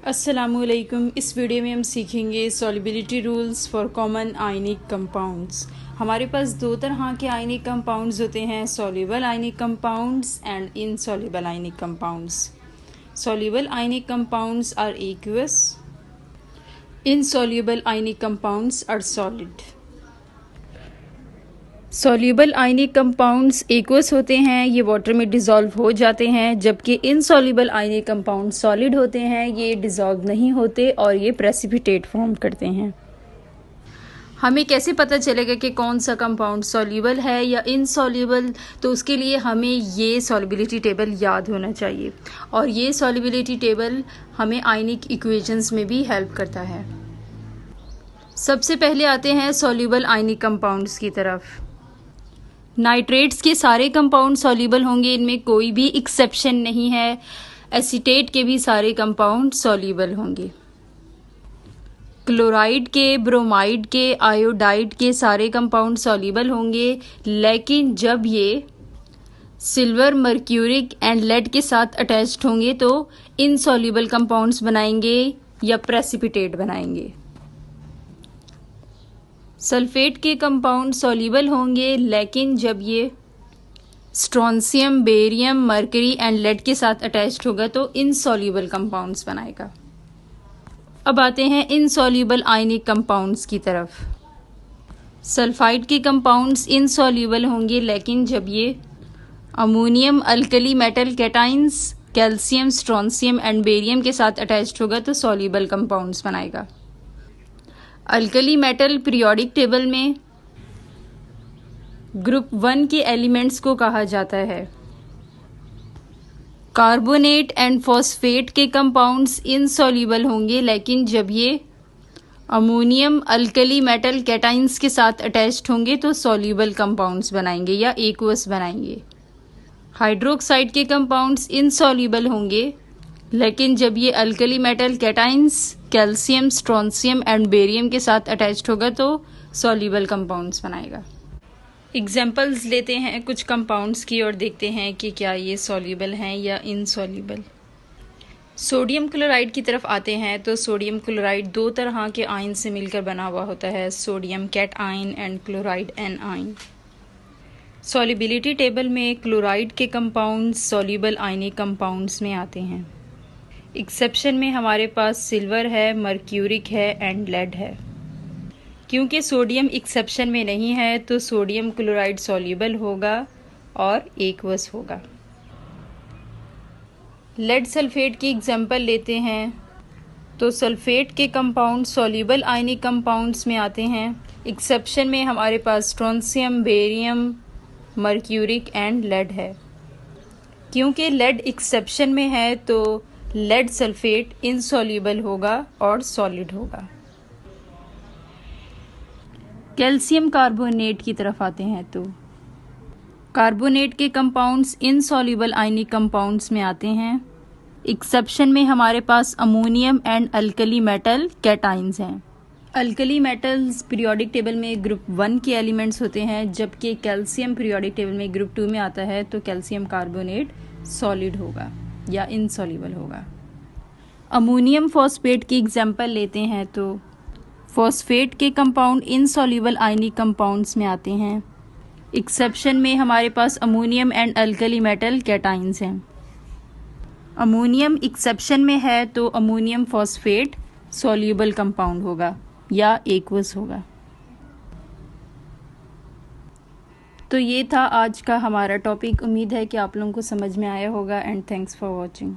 अस्सलामुअलैकुम। इस वीडियो में हम सीखेंगे solubility rules for common ionic compounds. हमारे पास दो तरह के आयनिक कंपाउंड्स होते हैं, soluble ionic compounds and insoluble ionic compounds. Soluble ionic compounds are aqueous, insoluble ionic compounds are solid. Soluble ionic compounds aqueous होते हैं, ये वाटर में डिज़ोल्व हो जाते हैं, जबकि इनसॉल्युबल आयनिक कंपाउंड सॉलिड होते हैं, ये डिज़ोल्व नहीं होते और ये प्रेसिपिटेट फॉर्म करते हैं। हमें कैसे पता चलेगा कि कौन सा कंपाउंड सॉल्युबल है या इनसॉल्युबल? तो उसके लिए हमें ये सॉल्युबिलिटी टेबल याद होना चाहिए, और ये सॉल्युबिलिटी टेबल हमें आयनिक इक्वेशंस में भी हेल्प करता है। सबसे पहले आते हैं सॉल्युबल आयनिक कंपाउंड्स की तरफ। नाइट्रेट्स के सारे कंपाउंड सॉल्युबल होंगे, इनमें कोई भी एक्सेप्शन नहीं है। एसीटेट के भी सारे कंपाउंड सॉल्युबल होंगे। क्लोराइड के, ब्रोमाइड के, आयोडाइड के सारे कंपाउंड सॉल्युबल होंगे, लेकिन जब ये सिल्वर, मर्क्यूरिक एंड लेड के साथ अटैच्ड होंगे तो इनसॉल्युबल कंपाउंड्स बनाएंगे या प्रेसिपिटेट बनाएंगे। सल्फेट के कंपाउंड सॉल्युबल होंगे, लेकिन जब ये strontium, barium, mercury and lead के साथ अटैच्ड होगा तो इनसॉल्युबल कंपाउंड्स बनाएगा। अब आते हैं इनसॉल्युबल आयनिक कंपाउंड्स की तरफ। सल्फाइड के कंपाउंड्स इनसॉल्युबल होंगे, लेकिन जब ये ammonium, alkali metal cations, calcium, strontium and barium के साथ अटैच्ड होगा तो सॉल्युबल कंपाउंड्स बनाएगा। अल्कली मेटल पीरियोडिक टेबल में ग्रुप 1 के एलिमेंट्स को कहा जाता है। कार्बोनेट एंड फॉस्फेट के कंपाउंड्स इनसॉल्युबल होंगे, लेकिन जब ये अमोनियम, अल्कली मेटल कैटाइंस के साथ अटैच्ड होंगे तो सॉल्युबल कंपाउंड्स बनाएंगे या एक्वस बनाएंगे। हाइड्रोक्साइड के कंपाउंड्स इनसॉल्युबल होंगे, लेकिन जब ये alkali metal cations, calcium, strontium and barium के साथ अटैच्ड होगा तो सॉल्युबल कंपाउंड्स बनाएगा। एग्जाम्पल्स लेते हैं कुछ कंपाउंड्स की और देखते हैं कि क्या ये सॉल्युबल हैं या इनसॉल्युबल। सोडियम क्लोराइड की तरफ आते हैं तो सोडियम क्लोराइड दो तरह के आयन से मिलकर बना हुआ होता है, sodium cation and chloride anion. Solubility table में क्लोराइड के कंपाउंड सॉल्युबल आयनिक कंपाउंड्स में आते हैं। एक्सेप्शन में हमारे पास सिल्वर है, मर्क्यूरिक है एंड लेड है। क्योंकि सोडियम एक्सेप्शन में नहीं है तो सोडियम क्लोराइड सॉल्युबल होगा और एक्वस होगा। लेड सल्फेट की एग्जांपल लेते हैं तो सल्फेट के कंपाउंड सॉल्युबल आयनिक कंपाउंड्स में आते हैं। एक्सेप्शन में हमारे पास strontium, barium, mercuric and lead है। क्योंकि लेड एक्सेप्शन में है तो लेड सल्फेट इनसॉल्युबल होगा और सॉलिड होगा। कैल्शियम कार्बोनेट की तरफ आते हैं तो कार्बोनेट के कंपाउंड्स इनसॉल्युबल आयनिक कंपाउंड्स में आते हैं। एक्सेप्शन में हमारे पास ammonium and alkali metal cations हैं। अल्कली मेटल्स पीरियोडिक टेबल में ग्रुप 1 के एलिमेंट्स होते हैं, जबकि कैल्शियम पीरियोडिक टेबल में ग्रुप 2 में आता है तो कैल्शियम कार्बोनेट सॉलिड होगा या इनसॉल्युबल होगा। अमोनियम फॉस्फेट की एग्जांपल लेते हैं तो फॉस्फेट के कंपाउंड इनसॉल्युबल आयनिक कंपाउंड्स में आते हैं। एक्सेप्शन में हमारे पास ammonium and alkali metal cations हैं। अमोनियम एक्सेप्शन में है तो अमोनियम फॉस्फेट सॉल्युबल कंपाउंड होगा या एक्वस होगा। तो ये था आज का हमारा टॉपिक। उम्मीद है कि आप लोगों को समझ में आया होगा एंड थैंक्स फॉर वॉचिंग।